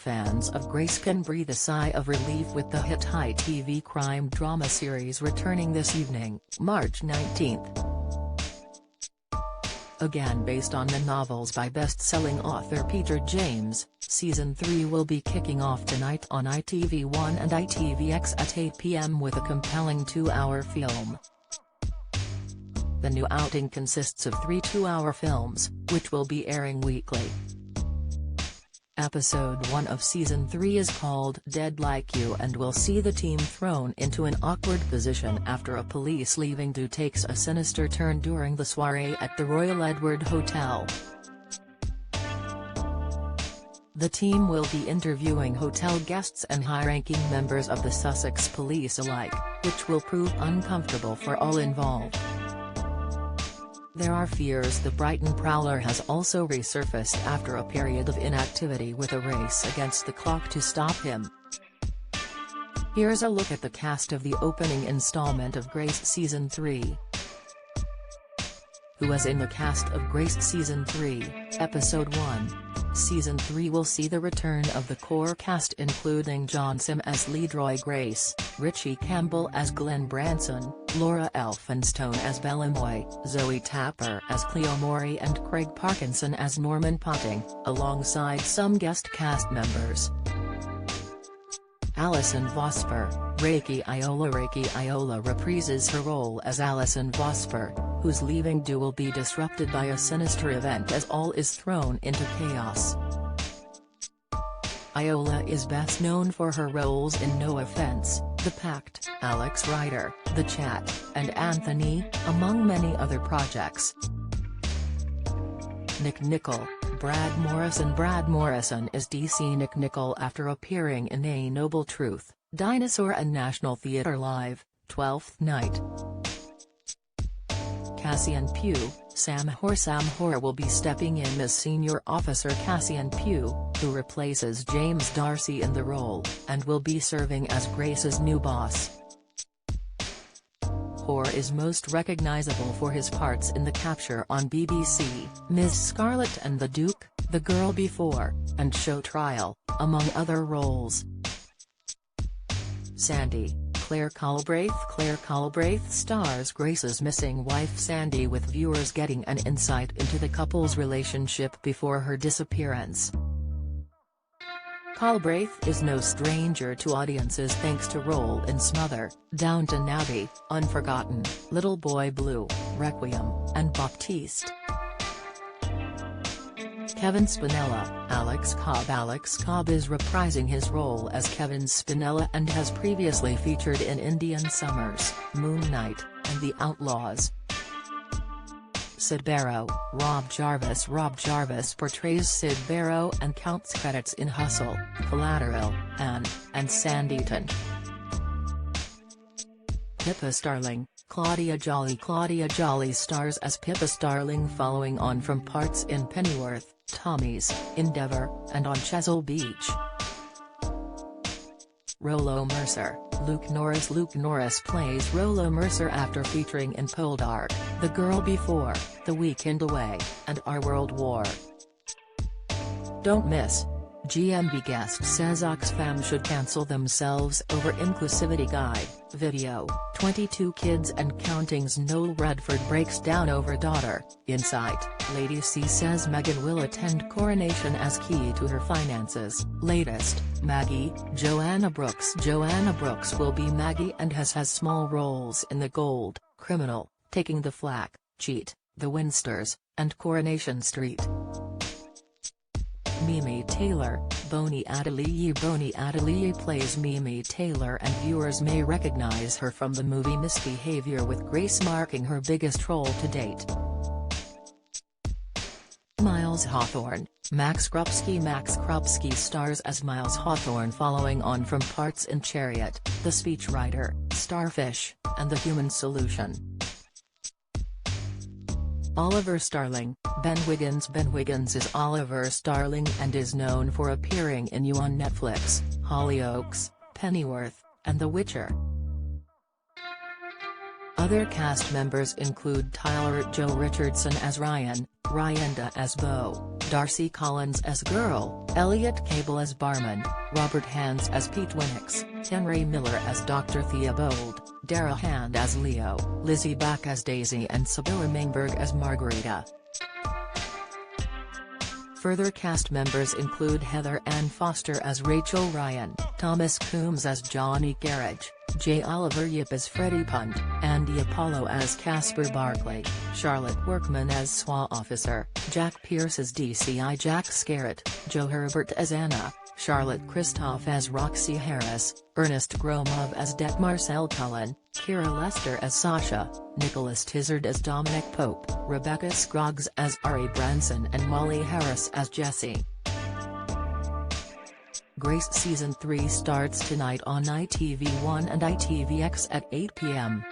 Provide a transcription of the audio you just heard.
fans of Grace can breathe a sigh of relief with the hit high-TV crime drama series returning this evening, March 19. Again based on the novels by best-selling author Peter James, Season 3 will be kicking off tonight on ITV1 and ITVX at 8 p.m. with a compelling 2-hour film. The new outing consists of 3 2-hour films, which will be airing weekly. Episode 1 of Season 3 is called Dead Like You and will see the team thrown into an awkward position after a police leaving do takes a sinister turn during the soiree at the Royal Edward Hotel. The team will be interviewing hotel guests and high-ranking members of the Sussex Police alike, which will prove uncomfortable for all involved. There are fears the Brighton Prowler has also resurfaced after a period of inactivity with a race against the clock to stop him. Here's a look at the cast of the opening installment of Grace Season 3. Who is in the cast of Grace Season 3, Episode 1. Season 3 will see the return of the core cast including John Sim as Leroy Grace, Richie Campbell as Glenn Branson, Laura Elphinstone as Bellamoy, Zoe Tapper as Cleo Morey and Craig Parkinson as Norman Potting, alongside some guest cast members. Alison Vosper, Reiki Iola reprises her role as Alison Vosper, whose leaving do will be disrupted by a sinister event as all is thrown into chaos. Iola is best known for her roles in No Offense, The Pact, Alex Rider, The Chat, and Anthony, among many other projects. Nick Nicol, Brad Morrison is DC Nick Nicol after appearing in A Noble Truth, Dinosaur and National Theatre Live, 12th Night. Cassian Pugh, Sam Hoare will be stepping in as Senior Officer Cassian Pugh, who replaces James Darcy in the role, and will be serving as Grace's new boss. Hoare is most recognizable for his parts in The Capture on BBC, Ms. Scarlet and the Duke, The Girl Before, and Show Trial, among other roles. Sandy, Claire Culbraith stars Grace's missing wife Sandy, with viewers getting an insight into the couple's relationship before her disappearance. Culbraith is no stranger to audiences thanks to role in Smother, Downton Abbey, Unforgotten, Little Boy Blue, Requiem, and Baptiste. Kevin Spinella, Alex Cobb is reprising his role as Kevin Spinella and has previously featured in Indian Summers, Moon Knight, and The Outlaws. Sid Barrow, Rob Jarvis portrays Sid Barrow and counts credits in Hustle, Collateral, and Sanditon. Pippa Starling, Claudia Jolly stars as Pippa Starling following on from parts in Pennyworth, Tommy's, Endeavour, and on Chesil Beach. Rollo Mercer, Luke Norris plays Rollo Mercer after featuring in Poldark, The Girl Before, The Weekend Away, and Our World War. Don't miss. GMB guest says Oxfam should cancel themselves over inclusivity guide, video, 22 kids and counting's Noel Redford breaks down over daughter, insight, Lady C says Meghan will attend coronation as key to her finances, latest, Maggie, Joanna Brooks will be Maggie and has small roles in The Gold, Criminal, Taking the Flak, Cheat, The Winsters, and Coronation Street. Mimi Taylor, Bonnie Adelie plays Mimi Taylor and viewers may recognize her from the movie Misbehavior, with Grace marking her biggest role to date. Miles Hawthorne, Max Krupski stars as Miles Hawthorne following on from parts in Chariot, The Speechwriter, Starfish, and The Human Solution. Oliver Starling, Ben Wiggins is Oliver Starling and is known for appearing in You on Netflix, Hollyoaks, Pennyworth, and The Witcher. Other cast members include Tyler Joe Richardson as Ryan, Ryanda as Beau, Darcy Collins as Girl, Elliot Cable as Barman, Robert Hands as Pete Winix, Henry Miller as Dr. Theobald, Dara Hand as Leo, Lizzie Back as Daisy and Sibylla Mingberg as Margarita. Further cast members include Heather Ann Foster as Rachel Ryan, Thomas Coombs as Johnny Garage, J. Oliver Yip as Freddie Punt, Andy Apollo as Casper Barkley, Charlotte Workman as SWA Officer, Jack Pierce as DCI Jack Scarrett, Joe Herbert as Anna, Charlotte Kristoff as Roxy Harris, Ernest Gromov as Det Marcel Cullen, Kira Lester as Sasha, Nicholas Tizard as Dominic Pope, Rebecca Scroggs as Ari Branson and Molly Harris as Jessie. Grace Season 3 starts tonight on ITV1 and ITVX at 8 p.m.